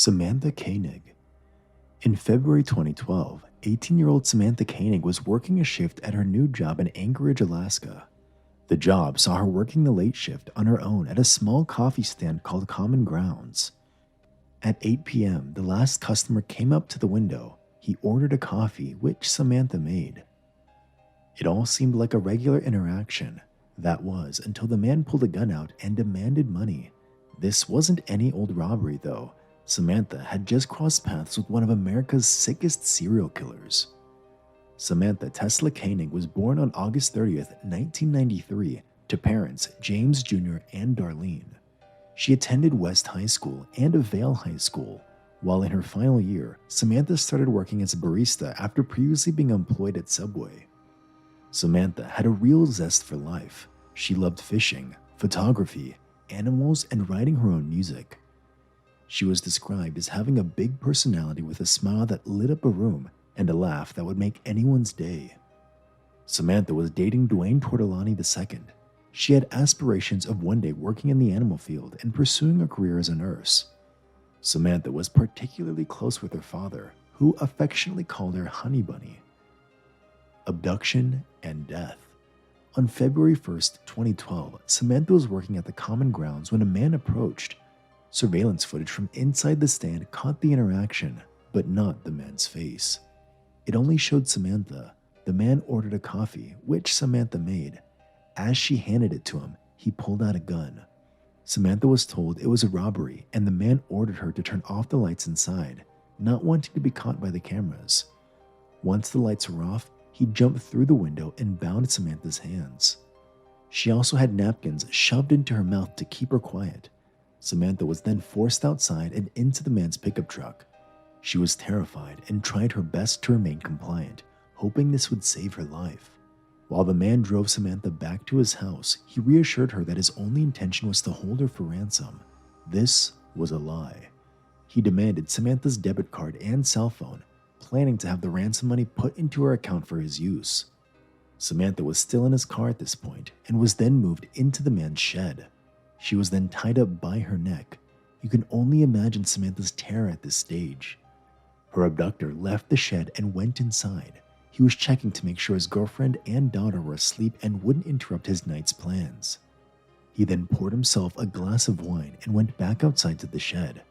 Samantha Koenig. In February 2012, 18-year-old Samantha Koenig was working a shift at her new job in Anchorage, Alaska. The job saw her working the late shift on her own at a small coffee stand called Common Grounds. At 8 p.m., the last customer came up to the window. He ordered a coffee, which Samantha made. It all seemed like a regular interaction. That was until the man pulled a gun out and demanded money. This wasn't any old robbery, though. Samantha had just crossed paths with one of America's sickest serial killers. Samantha Tesla Koenig was born on August 30th, 1993, to parents James Jr. and Darlene. She attended West High School and Vale High School. While in her final year, Samantha started working as a barista after previously being employed at Subway. Samantha had a real zest for life. She loved fishing, photography, animals, and writing her own music. She was described as having a big personality with a smile that lit up a room and a laugh that would make anyone's day. Samantha was dating Dwayne Tortolani II. She had aspirations of one day working in the animal field and pursuing a career as a nurse. Samantha was particularly close with her father, who affectionately called her Honey Bunny. Abduction and death. On February 1st, 2012, Samantha was working at the Common Grounds when a man approached. Surveillance footage from inside the stand caught the interaction, but not the man's face. It only showed Samantha. The man ordered a coffee, which Samantha made. As she handed it to him, he pulled out a gun. Samantha was told it was a robbery, and the man ordered her to turn off the lights inside, not wanting to be caught by the cameras. Once the lights were off, he jumped through the window and bound Samantha's hands. She also had napkins shoved into her mouth to keep her quiet. Samantha was then forced outside and into the man's pickup truck. She was terrified and tried her best to remain compliant, hoping this would save her life. While the man drove Samantha back to his house, he reassured her that his only intention was to hold her for ransom. This was a lie. He demanded Samantha's debit card and cell phone, planning to have the ransom money put into her account for his use. Samantha was still in his car at this point and was then moved into the man's shed. She was then tied up by her neck. You can only imagine Samantha's terror at this stage. Her abductor left the shed and went inside. He was checking to make sure his girlfriend and daughter were asleep and wouldn't interrupt his night's plans. He then poured himself a glass of wine and went back outside to the shed.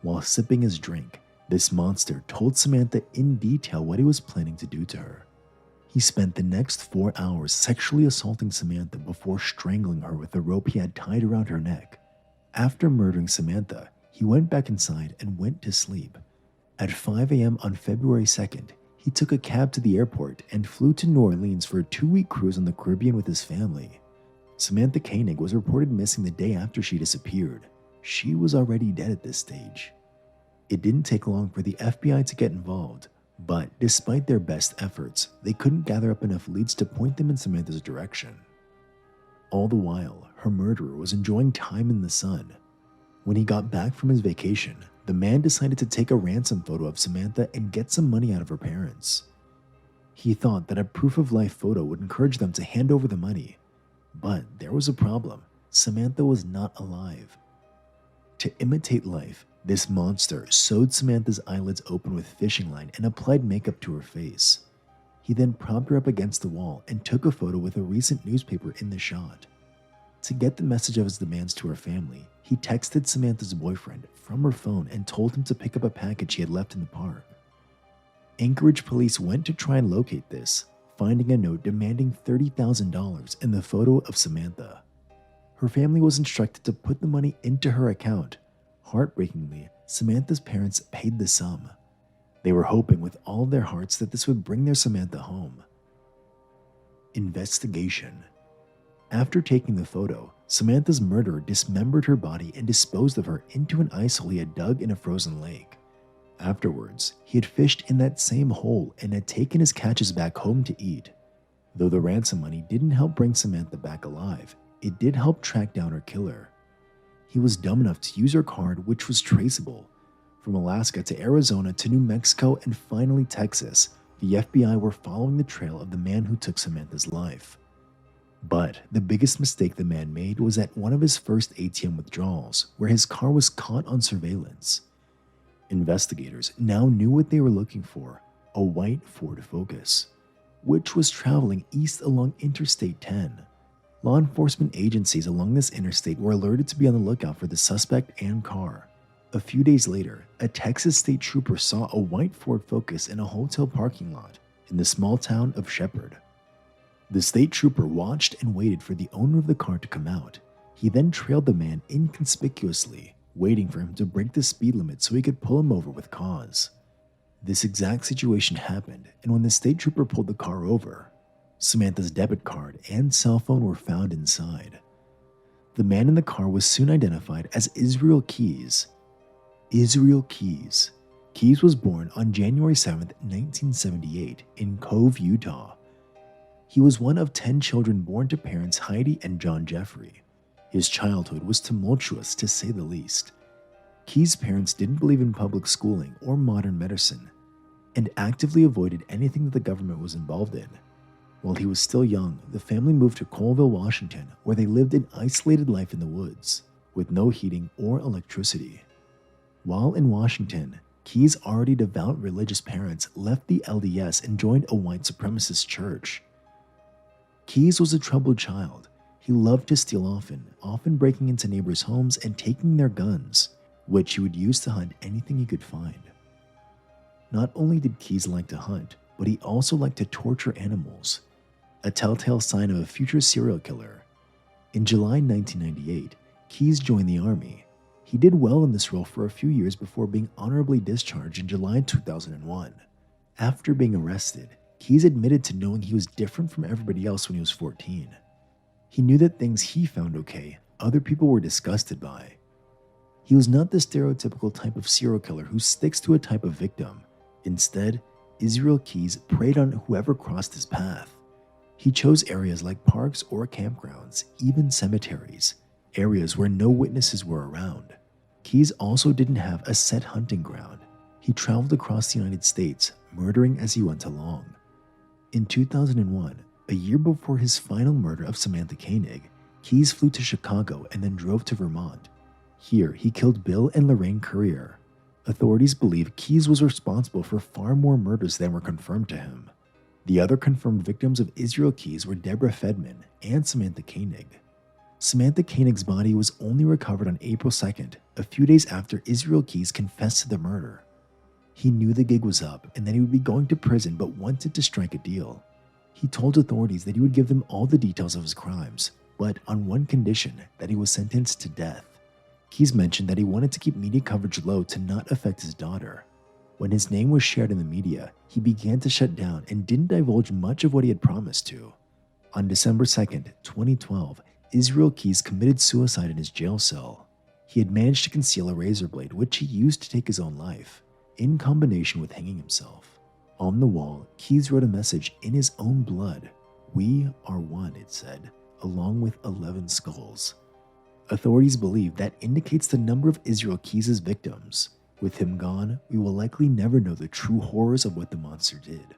While sipping his drink, this monster told Samantha in detail what he was planning to do to her. He spent the next 4 hours sexually assaulting Samantha before strangling her with the rope he had tied around her neck. After murdering Samantha, he went back inside and went to sleep. At 5 a.m. on February 2nd, he took a cab to the airport and flew to New Orleans for a 2-week cruise on the Caribbean with his family. Samantha Koenig was reported missing the day after she disappeared. She was already dead at this stage. It didn't take long for the FBI to get involved, but despite their best efforts, they couldn't gather up enough leads to point them in Samantha's direction. All the while, her murderer was enjoying time in the sun. When he got back from his vacation, the man decided to take a ransom photo of Samantha and get some money out of her parents. He thought that a proof-of-life photo would encourage them to hand over the money. But there was a problem. Samantha was not alive. To imitate life, this monster sewed Samantha's eyelids open with fishing line and applied makeup to her face. He then propped her up against the wall and took a photo with a recent newspaper in the shot. To get the message of his demands to her family, he texted Samantha's boyfriend from her phone and told him to pick up a package he had left in the park. Anchorage police went to try and locate this, finding a note demanding $30,000 in the photo of Samantha. Her family was instructed to put the money into her account. Heartbreakingly, Samantha's parents paid the sum. They were hoping with all of their hearts that this would bring their Samantha home. Investigation. After taking the photo, Samantha's murderer dismembered her body and disposed of her into an ice hole he had dug in a frozen lake. Afterwards, he had fished in that same hole and had taken his catches back home to eat. Though the ransom money didn't help bring Samantha back alive, it did help track down her killer. He was dumb enough to use her card, which was traceable. From Alaska to Arizona to New Mexico and finally Texas, the FBI were following the trail of the man who took Samantha's life. But the biggest mistake the man made was at one of his first ATM withdrawals, where his car was caught on surveillance. Investigators now knew what they were looking for: a white Ford Focus, which was traveling east along Interstate 10. Law enforcement agencies along this interstate were alerted to be on the lookout for the suspect and car. A few days later, a Texas state trooper saw a white Ford Focus in a hotel parking lot in the small town of Shepherd. The state trooper watched and waited for the owner of the car to come out. He then trailed the man inconspicuously, waiting for him to break the speed limit so he could pull him over with cause. This exact situation happened, and when the state trooper pulled the car over, Samantha's debit card and cell phone were found inside. The man in the car was soon identified as Israel Keyes. Israel Keyes. Keyes was born on January 7, 1978, in Cove, Utah. He was one of 10 children born to parents Heidi and John Jeffrey. His childhood was tumultuous, to say the least. Keyes' parents didn't believe in public schooling or modern medicine, and actively avoided anything that the government was involved in. While he was still young, the family moved to Colville, Washington, where they lived an isolated life in the woods, with no heating or electricity. While in Washington, Keyes' already devout religious parents left the LDS and joined a white supremacist church. Keyes was a troubled child. He loved to steal often breaking into neighbors' homes and taking their guns, which he would use to hunt anything he could find. Not only did Keyes like to hunt, but he also liked to torture animals, a telltale sign of a future serial killer. In July 1998, Keyes joined the Army. He did well in this role for a few years before being honorably discharged in July 2001. After being arrested, Keyes admitted to knowing he was different from everybody else when he was 14. He knew that things he found okay, other people were disgusted by. He was not the stereotypical type of serial killer who sticks to a type of victim. Instead, Israel Keyes preyed on whoever crossed his path. He chose areas like parks or campgrounds, even cemeteries, areas where no witnesses were around. Keyes also didn't have a set hunting ground. He traveled across the United States, murdering as he went along. In 2001, a year before his final murder of Samantha Koenig, Keyes flew to Chicago and then drove to Vermont. Here, he killed Bill and Lorraine Currier. Authorities believe Keyes was responsible for far more murders than were confirmed to him. The other confirmed victims of Israel Keyes were Deborah Fedman and Samantha Koenig. Samantha Koenig's body was only recovered on April 2nd, a few days after Israel Keyes confessed to the murder. He knew the gig was up and that he would be going to prison but wanted to strike a deal. He told authorities that he would give them all the details of his crimes, but on one condition: that he was sentenced to death. Keyes mentioned that he wanted to keep media coverage low to not affect his daughter. When his name was shared in the media, he began to shut down and didn't divulge much of what he had promised to. On December 2nd, 2012, Israel Keyes committed suicide in his jail cell. He had managed to conceal a razor blade, which he used to take his own life, in combination with hanging himself. On the wall, Keyes wrote a message in his own blood. "We are one," it said, along with 11 skulls. Authorities believe that indicates the number of Israel Keyes' victims. With him gone, we will likely never know the true horrors of what the monster did.